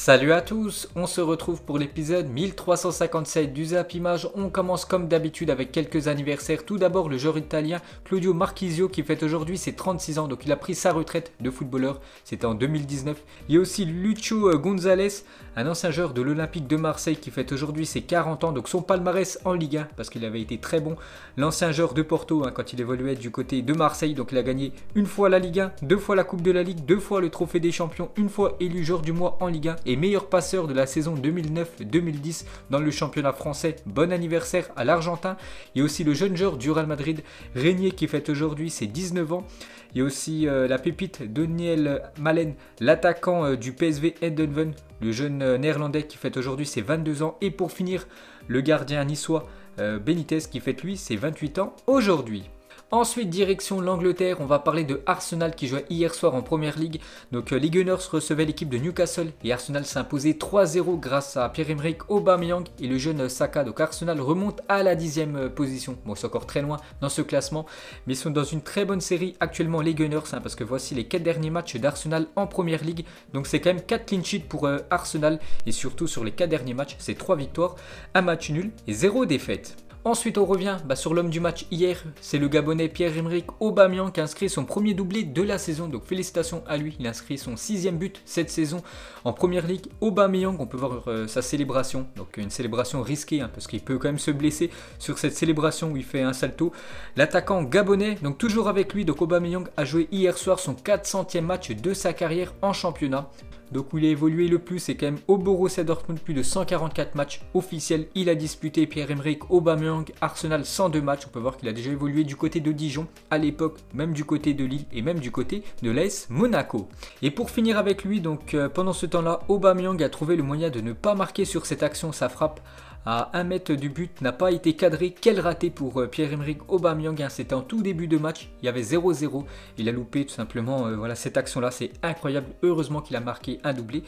Salut à tous, on se retrouve pour l'épisode 1357 du Zap Image. On commence comme d'habitude avec quelques anniversaires. Tout d'abord le joueur italien Claudio Marchisio qui fête aujourd'hui ses 36 ans, donc il a pris sa retraite de footballeur, c'était en 2019. Il y a aussi Lucho González, un ancien joueur de l'Olympique de Marseille qui fête aujourd'hui ses 40 ans, donc son palmarès en Ligue 1 parce qu'il avait été très bon. L'ancien joueur de Porto quand il évoluait du côté de Marseille, donc il a gagné une fois la Ligue 1, deux fois la Coupe de la Ligue, deux fois le Trophée des Champions, une fois élu joueur du mois en Ligue 1 et meilleur passeur de la saison 2009-2010 dans le championnat français. Bon anniversaire à l'Argentin. Il y a aussi le jeune joueur du Real Madrid, Régnier, qui fête aujourd'hui ses 19 ans. Il y a aussi la pépite Daniel Malen, l'attaquant du PSV Eindhoven, le jeune néerlandais qui fête aujourd'hui ses 22 ans. Et pour finir, le gardien niçois Benitez qui fête lui ses 28 ans aujourd'hui. Ensuite, direction l'Angleterre, on va parler de Arsenal qui jouait hier soir en Première Ligue. Donc les Gunners recevaient l'équipe de Newcastle et Arsenal s'est imposé 3-0 grâce à Pierre-Emerick Aubameyang et le jeune Saka. Donc Arsenal remonte à la 10e position. Bon, c'est encore très loin dans ce classement, mais ils sont dans une très bonne série actuellement les Gunners, parce que voici les 4 derniers matchs d'Arsenal en Première Ligue. Donc c'est quand même 4 clean sheets pour Arsenal et surtout sur les 4 derniers matchs, c'est 3 victoires, 1 match nul et 0 défaite. Ensuite, on revient sur l'homme du match hier, c'est le Gabonais Pierre-Emerick Aubameyang qui a inscrit son premier doublé de la saison. Donc félicitations à lui, il a inscrit son 6e but cette saison en Première Ligue. Aubameyang, on peut voir sa célébration, donc une célébration risquée parce qu'il peut quand même se blesser sur cette célébration où il fait un salto. L'attaquant gabonais, donc toujours avec lui, donc Aubameyang a joué hier soir son 400e match de sa carrière en championnat. Donc où il a évolué le plus, c'est quand même au Borussia Dortmund, plus de 144 matchs officiels. Il a disputé Pierre-Emerick Aubameyang, Arsenal 102 matchs. On peut voir qu'il a déjà évolué du côté de Dijon à l'époque, même du côté de Lille et même du côté de l'AS Monaco. Et pour finir avec lui, donc pendant ce temps-là, Aubameyang a trouvé le moyen de ne pas marquer sur cette action. Sa frappe à 1 mètre du but n'a pas été cadré. Quel raté pour Pierre-Emerick Aubameyang, c'était en tout début de match, il y avait 0-0, il a loupé tout simplement cette action là, c'est incroyable. Heureusement qu'il a marqué un doublé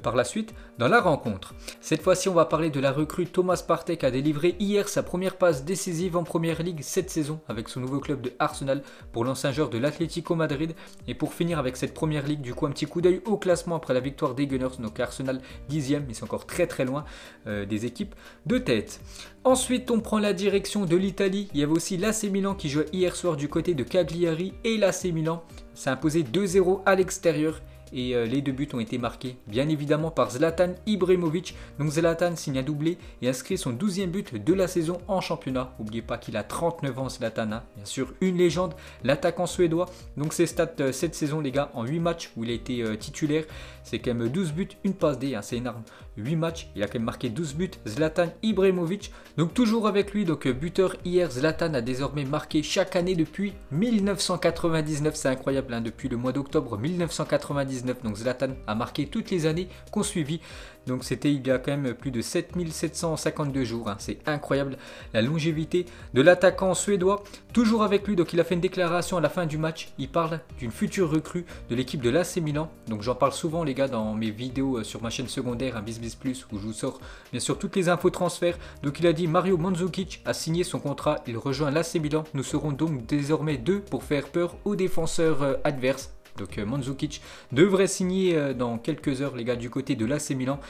par la suite dans la rencontre. Cette fois-ci on va parler de la recrue Thomas Partey qui a délivré hier sa première passe décisive en Première Ligue cette saison avec son nouveau club de Arsenal pour l'ancien joueur de l'Atlético Madrid. Et pour finir avec cette Première Ligue, du coup un petit coup d'œil au classement après la victoire des Gunners, donc Arsenal 10e, mais c'est encore très très loin des équipes de tête. Ensuite, on prend la direction de l'Italie. Il y avait aussi l'AC Milan qui jouait hier soir du côté de Cagliari et l'AC Milan s'est imposé 2-0 à l'extérieur. Et les deux buts ont été marqués bien évidemment par Zlatan Ibrahimovic. Donc Zlatan signe un doublé et inscrit son 12e but de la saison en championnat. N'oubliez pas qu'il a 39 ans Zlatan, bien sûr une légende, l'attaquant suédois. Donc ses stats cette saison les gars, en 8 matchs où il a été titulaire, c'est quand même 12 buts, une passe D, c'est énorme. 8 matchs, il a quand même marqué 12 buts, Zlatan Ibrahimovic. Donc toujours avec lui, donc buteur hier, Zlatan a désormais marqué chaque année depuis 1999, c'est incroyable, depuis le mois d'octobre 1999. Donc Zlatan a marqué toutes les années qu'on suivit. Donc c'était il y a quand même plus de 7752 jours. C'est incroyable la longévité de l'attaquant suédois. Toujours avec lui, donc il a fait une déclaration à la fin du match. Il parle d'une future recrue de l'équipe de l'AC Milan. Donc j'en parle souvent les gars dans mes vidéos sur ma chaîne secondaire, BizBiz Plus, où je vous sors bien sûr toutes les infos transferts. Donc il a dit: Mario Mandzukic a signé son contrat, il rejoint l'AC Milan. Nous serons donc désormais deux pour faire peur aux défenseurs adverses. Donc Mandzukic devrait signer dans quelques heures les gars du côté de l'AC Milan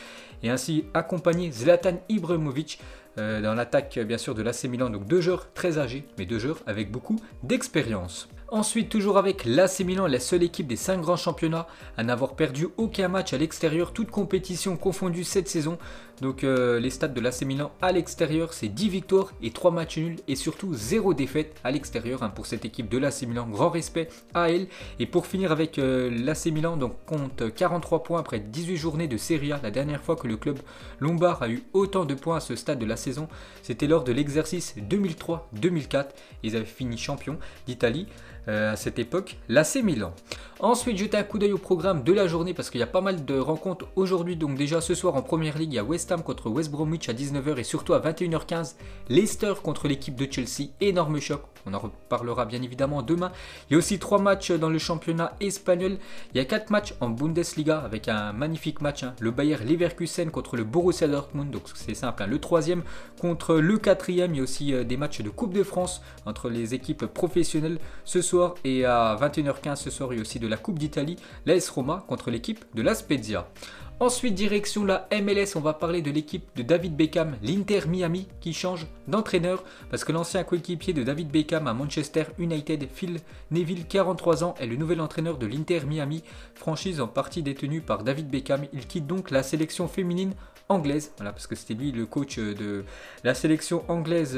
et ainsi accompagner Zlatan Ibrahimovic dans l'attaque bien sûr de l'AC Milan. Donc deux joueurs très âgés mais deux joueurs avec beaucoup d'expérience. Ensuite, toujours avec l'AC Milan, la seule équipe des 5 grands championnats à n'avoir perdu aucun match à l'extérieur, toute compétition confondue cette saison. Donc les stats de l'AC Milan à l'extérieur, c'est 10 victoires et 3 matchs nuls et surtout 0 défaite à l'extérieur pour cette équipe de l'AC Milan. Grand respect à elle. Et pour finir avec l'AC Milan, donc compte 43 points après 18 journées de Serie A. La dernière fois que le club lombard a eu autant de points à ce stade de la saison, c'était lors de l'exercice 2003-2004. Ils avaient fini champion d'Italie à cette époque, l'AC Milan. Ensuite, jetez un coup d'œil au programme de la journée parce qu'il y a pas mal de rencontres aujourd'hui. Donc déjà ce soir en Première Ligue, il y a West Ham contre West Bromwich à 19 h et surtout à 21 h 15, Leicester contre l'équipe de Chelsea. Énorme choc. On en reparlera bien évidemment demain. Il y a aussi 3 matchs dans le championnat espagnol. Il y a 4 matchs en Bundesliga avec un magnifique match. Le Bayer Leverkusen contre le Borussia Dortmund. Donc c'est simple. Le 3e contre le 4e. Il y a aussi des matchs de Coupe de France entre les équipes professionnelles ce soir. Et à 21 h 15 ce soir, il y a aussi de la Coupe d'Italie. L'AS Roma contre l'équipe de la Spezia. Ensuite, direction la MLS, on va parler de l'équipe de David Beckham, l'Inter Miami, qui change d'entraîneur parce que l'ancien coéquipier de David Beckham à Manchester United, Phil Neville, 43 ans, est le nouvel entraîneur de l'Inter Miami, franchise en partie détenue par David Beckham. Il quitte donc la sélection féminine anglaise, voilà, parce que c'était lui le coach de la sélection anglaise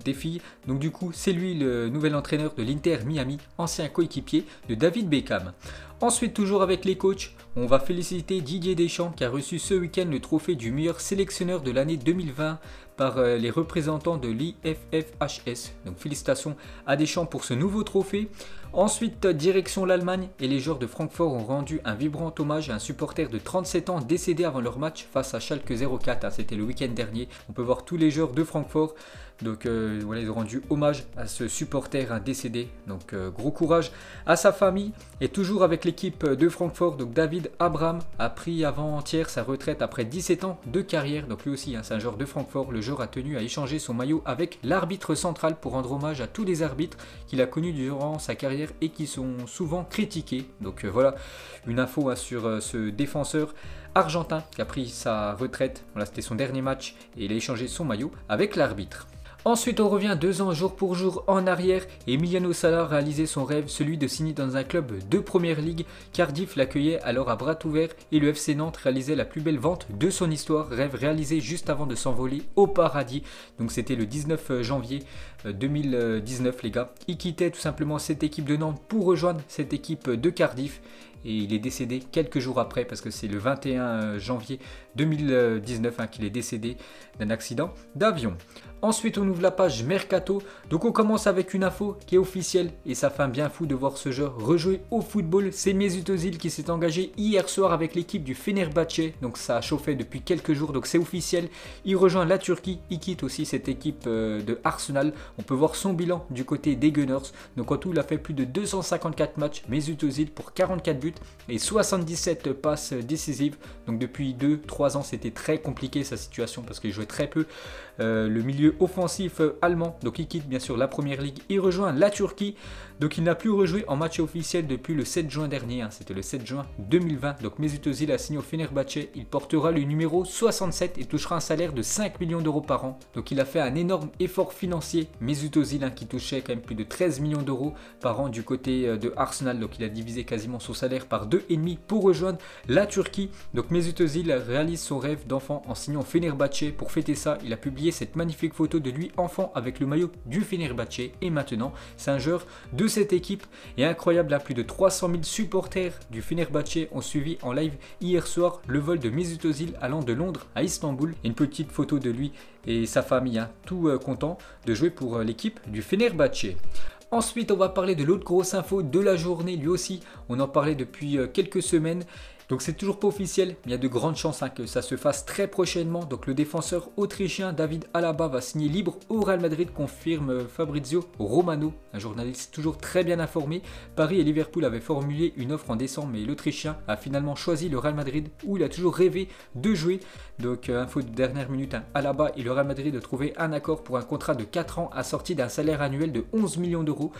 des filles. Donc du coup, c'est lui le nouvel entraîneur de l'Inter Miami, ancien coéquipier de David Beckham. Ensuite, toujours avec les coachs, on va féliciter Didier Deschamps qui a reçu ce week-end le trophée du meilleur sélectionneur de l'année 2020 par les représentants de l'IFFHS. Donc félicitations à Deschamps pour ce nouveau trophée. Ensuite, direction l'Allemagne et les joueurs de Francfort ont rendu un vibrant hommage à un supporter de 37 ans décédé avant leur match face à Schalke 04. C'était le week-end dernier. On peut voir tous les joueurs de Francfort. Donc voilà, ils ont rendu hommage à ce supporter décédé. Donc gros courage à sa famille. Et toujours avec l'équipe de Francfort, donc David Abraham a pris avant-hier sa retraite après 17 ans de carrière. Donc lui aussi, c'est un joueur de Francfort. Le joueur a tenu à échanger son maillot avec l'arbitre central pour rendre hommage à tous les arbitres qu'il a connus durant sa carrière et qui sont souvent critiqués. Donc voilà une info sur ce défenseur argentin qui a pris sa retraite. Voilà, c'était son dernier match et il a échangé son maillot avec l'arbitre. Ensuite, on revient 2 ans jour pour jour en arrière et Emiliano Sala a réalisé son rêve, celui de signer dans un club de Première Ligue. Cardiff l'accueillait alors à bras ouverts et le FC Nantes réalisait la plus belle vente de son histoire, rêve réalisé juste avant de s'envoler au paradis. Donc c'était le 19 janvier 2019 les gars. Il quittait tout simplement cette équipe de Nantes pour rejoindre cette équipe de Cardiff. Et il est décédé quelques jours après parce que c'est le 21 janvier 2019 qu'il est décédé d'un accident d'avion. Ensuite, on ouvre la page Mercato. Donc on commence avec une info qui est officielle et ça fait un bien fou de voir ce joueur rejouer au football. C'est Mesut Özil qui s'est engagé hier soir avec l'équipe du Fenerbahçe. Donc ça a chauffé depuis quelques jours, donc c'est officiel. Il rejoint la Turquie, il quitte aussi cette équipe de Arsenal. On peut voir son bilan du côté des Gunners. Donc en tout, il a fait plus de 254 matchs, Mesut Özil, pour 44 buts et 77 passes décisives. Donc depuis 2-3 ans, c'était très compliqué sa situation parce qu'il jouait très peu. Le milieu offensif allemand, donc il quitte bien sûr la Première Ligue, il rejoint la Turquie, donc il n'a plus rejoué en match officiel depuis le 7 juin dernier, c'était le 7 juin 2020, donc Mesut Özil a signé au Fenerbahçe, il portera le numéro 67 et touchera un salaire de 5 millions d'euros par an, donc il a fait un énorme effort financier, Mesut Özil qui touchait quand même plus de 13 millions d'euros par an du côté de Arsenal, donc il a divisé quasiment son salaire par 2,5 pour rejoindre la Turquie, donc Mesut Özil réalise son rêve d'enfant en signant au Fenerbahçe. Pour fêter ça, il a publié cette magnifique photo de lui enfant avec le maillot du Fenerbahçe et maintenant c'est un joueur de cette équipe et incroyable, plus de 300 000 supporters du Fenerbahçe ont suivi en live hier soir le vol de Mesut Özil allant de Londres à Istanbul. Une petite photo de lui et sa famille, tout content de jouer pour l'équipe du Fenerbahçe. Ensuite, on va parler de l'autre grosse info de la journée, lui aussi, on en parlait depuis quelques semaines. Donc c'est toujours pas officiel, mais il y a de grandes chances que ça se fasse très prochainement. Donc le défenseur autrichien David Alaba va signer libre au Real Madrid, confirme Fabrizio Romano, un journaliste toujours très bien informé. Paris et Liverpool avaient formulé une offre en décembre, mais l'Autrichien a finalement choisi le Real Madrid où il a toujours rêvé de jouer. Donc info de dernière minute, Alaba et le Real Madrid ont trouvé un accord pour un contrat de 4 ans assorti d'un salaire annuel de 11 millions d'euros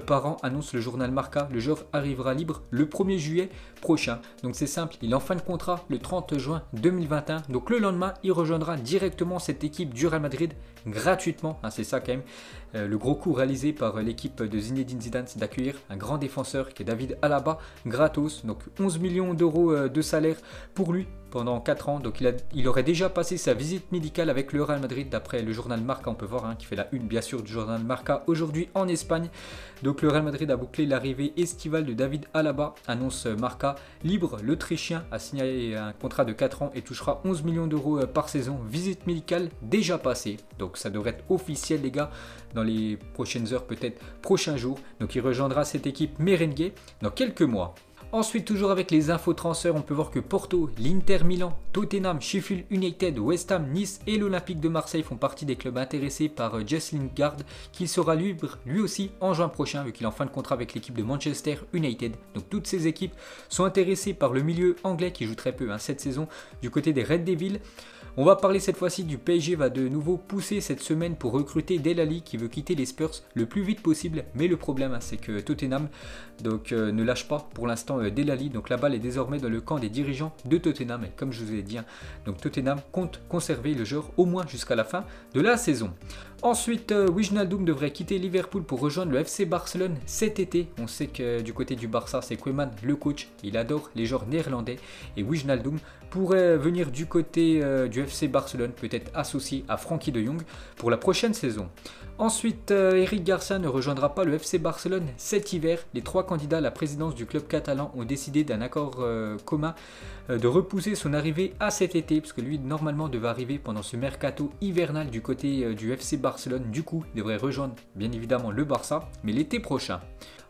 par an, annonce le journal Marca. Le joueur arrivera libre le 1er juillet prochain. Donc c'est simple, il est en fin de contrat le 30 juin 2021. Donc le lendemain, il rejoindra directement cette équipe du Real Madrid gratuitement. C'est ça quand même. Le gros coup réalisé par l'équipe de Zinedine Zidane, c'est d'accueillir un grand défenseur qui est David Alaba gratos. Donc 11 millions d'euros de salaire pour lui pendant 4 ans. Donc il aurait déjà passé sa visite médicale avec le Real Madrid d'après le journal Marca. On peut voir qui fait la une bien sûr du journal Marca aujourd'hui en Espagne. Donc le Real Madrid a bouclé l'arrivée estivale de David Alaba, annonce Marca. Libre, l'Autrichien a signé un contrat de 4 ans et touchera 11 millions d'euros par saison. Visite médicale déjà passée. Donc ça devrait être officiel les gars dans les prochaines heures, peut-être prochains jours. Donc il rejoindra cette équipe merengue dans quelques mois. Ensuite, toujours avec les infos transferts, on peut voir que Porto, l'Inter Milan Tottenham, Sheffield United, West Ham, Nice et l'Olympique de Marseille font partie des clubs intéressés par Jess Lingard, qui sera libre lui aussi en juin prochain vu qu'il est en fin de contrat avec l'équipe de Manchester United. Donc toutes ces équipes sont intéressées par le milieu anglais qui joue très peu cette saison du côté des Red Devils. On va parler cette fois-ci du PSG va de nouveau pousser cette semaine pour recruter Dele Alli qui veut quitter les Spurs le plus vite possible. Mais le problème c'est que Tottenham ne lâche pas pour l'instant Dele Alli. Donc la balle est désormais dans le camp des dirigeants de Tottenham. Et comme je vous ai dit, donc Tottenham compte conserver le joueur au moins jusqu'à la fin de la saison. Ensuite, Wijnaldum devrait quitter Liverpool pour rejoindre le FC Barcelone cet été. On sait que du côté du Barça, c'est Koeman le coach. Il adore les joueurs néerlandais. Et Wijnaldum pourrait venir du côté du FC Barcelone, peut-être associé à Frenkie de Jong pour la prochaine saison. Ensuite, Eric Garcia ne rejoindra pas le FC Barcelone cet hiver. Les 3 candidats à la présidence du club catalan ont décidé d'un accord commun de repousser son arrivée à cet été, parce que lui normalement devait arriver pendant ce mercato hivernal du côté du FC Barcelone. Du coup, il devrait rejoindre bien évidemment le Barça, mais l'été prochain.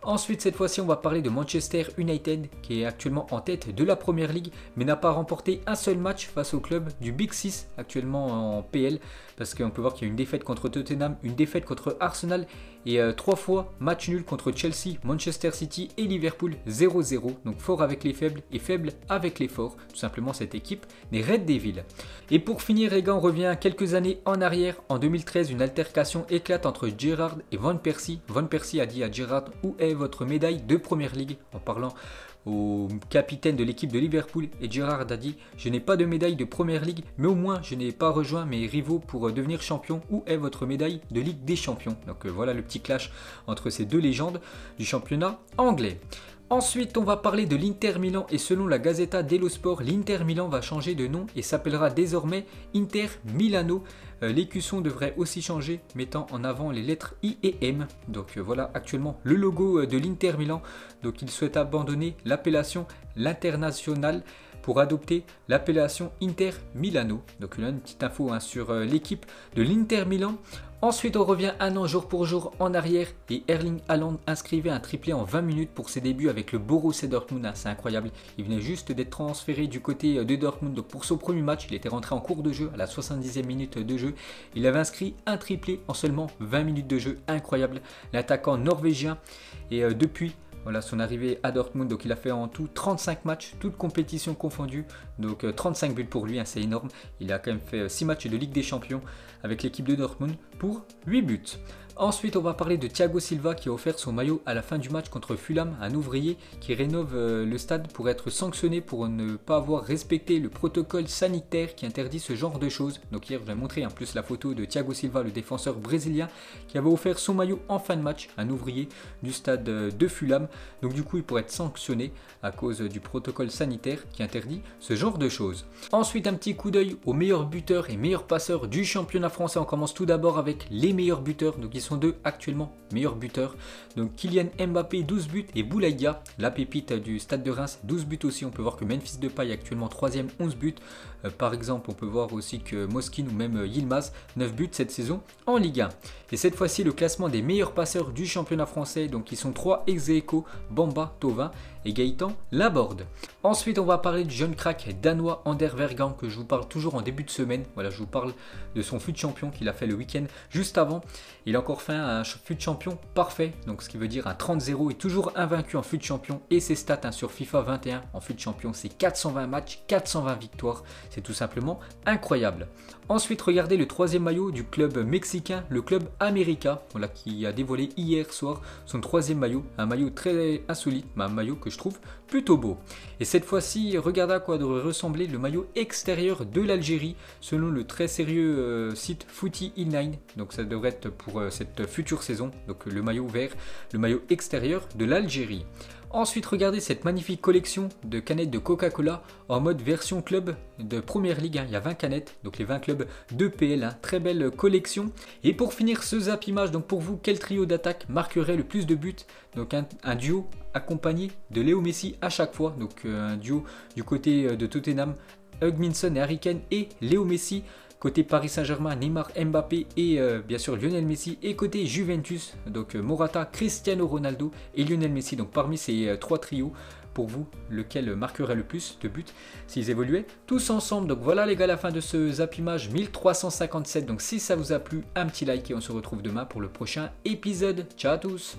Ensuite, cette fois-ci, on va parler de Manchester United, qui est actuellement en tête de la Première Ligue, mais n'a pas remporté un seul match face au club du Big Six, actuellement en PL, parce qu'on peut voir qu'il y a une défaite contre Tottenham, une défaite contre Arsenal, et 3 fois match nul contre Chelsea, Manchester City et Liverpool 0-0. Donc fort avec les faibles et faible avec les forts, tout simplement cette équipe des Red Devils. Et pour finir les gars, on revient quelques années en arrière. En 2013, une altercation éclate entre Gerrard et Van Persie. Van Persie a dit à Gerrard: où est votre médaille de Première Ligue, en parlant au capitaine de l'équipe de Liverpool, et Gerrard a dit: je n'ai pas de médaille de Première Ligue, mais au moins je n'ai pas rejoint mes rivaux pour devenir champion. Où est votre médaille de Ligue des Champions? Donc voilà le petit clash entre ces deux légendes du championnat anglais. Ensuite, on va parler de l'Inter Milan, et selon la Gazzetta dello Sport, l'Inter Milan va changer de nom et s'appellera désormais Inter Milano. L'écusson devrait aussi changer, mettant en avant les lettres I et M. Donc voilà actuellement le logo de l'Inter Milan. Donc il souhaite abandonner l'appellation l'International pour adopter l'appellation Inter Milano. Donc là, une petite info sur l'équipe de l'Inter Milan. Ensuite, on revient un an jour pour jour en arrière et Erling Haaland inscrivait un triplé en 20 minutes pour ses débuts avec le Borussia Dortmund. C'est incroyable. Il venait juste d'être transféré du côté de Dortmund. Donc pour son premier match, il était rentré en cours de jeu à la 70e minute de jeu. Il avait inscrit un triplé en seulement 20 minutes de jeu. Incroyable. L'attaquant norvégien. Et depuis voilà son arrivée à Dortmund, donc il a fait en tout 35 matchs, toutes compétitions confondues, donc 35 buts pour lui, c'est énorme. Il a quand même fait 6 matchs de Ligue des Champions avec l'équipe de Dortmund pour 8 buts. Ensuite, on va parler de Thiago Silva qui a offert son maillot à la fin du match contre Fulham, un ouvrier qui rénove le stade pour être sanctionné pour ne pas avoir respecté le protocole sanitaire qui interdit ce genre de choses. Donc hier, je vous ai montré en plus la photo de Thiago Silva, le défenseur brésilien, qui avait offert son maillot en fin de match, un ouvrier du stade de Fulham. Donc du coup, il pourrait être sanctionné à cause du protocole sanitaire qui interdit ce genre de choses. Ensuite, un petit coup d'œil aux meilleurs buteurs et meilleurs passeurs du championnat français. On commence tout d'abord avec les meilleurs buteurs, donc ils sont deux actuellement meilleurs buteurs. Donc Kylian Mbappé 12 buts et Boulaïdia, la pépite du Stade de Reims, 12 buts aussi. On peut voir que Memphis Depay est actuellement 3e, 11 buts. Par exemple, on peut voir aussi que Moskin ou même Yilmaz, 9 buts cette saison en Ligue 1. Et cette fois-ci, le classement des meilleurs passeurs du championnat français, donc ils sont 3 ex-aequo, Bamba, Thauvin et Gaëtan Laborde. Ensuite, on va parler du jeune crack danois Ander Vergan, que je vous parle toujours en début de semaine. Voilà, je vous parle de son fut de champion qu'il a fait le week-end juste avant. Il a encore fait un fut de champion parfait, donc ce qui veut dire un 30-0 et toujours invaincu en fut de champion. Et ses stats sur FIFA 21 en fut de champion, c'est 420 matchs, 420 victoires. C'est tout simplement incroyable. Ensuite, regardez le 3e maillot du club mexicain, le club América, voilà, qui a dévoilé hier soir son 3e maillot, un maillot très insolite, mais un maillot que je trouve plutôt beau. Et cette fois-ci, regardez à quoi devrait ressembler le maillot extérieur de l'Algérie, selon le très sérieux site Footy Inline. Donc ça devrait être pour cette future saison, donc le maillot vert, le maillot extérieur de l'Algérie. Ensuite, regardez cette magnifique collection de canettes de Coca-Cola en mode version club de Première Ligue. Il y a 20 canettes, donc les 20 clubs de PL. Très belle collection. Et pour finir ce Zap Image, donc pour vous, quel trio d'attaque marquerait le plus de buts? Donc un duo accompagné de Léo Messi à chaque fois. Donc un duo du côté de Tottenham, Hugminson et Harry Kane et Léo Messi. Côté Paris Saint-Germain, Neymar, Mbappé et bien sûr Lionel Messi. Et côté Juventus, donc Morata, Cristiano Ronaldo et Lionel Messi. Donc parmi ces 3 trios, pour vous, lequel marquerait le plus de buts s'ils évoluaient tous ensemble. Donc voilà les gars, la fin de ce Zap Image 1357. Donc si ça vous a plu, un petit like et on se retrouve demain pour le prochain épisode. Ciao à tous.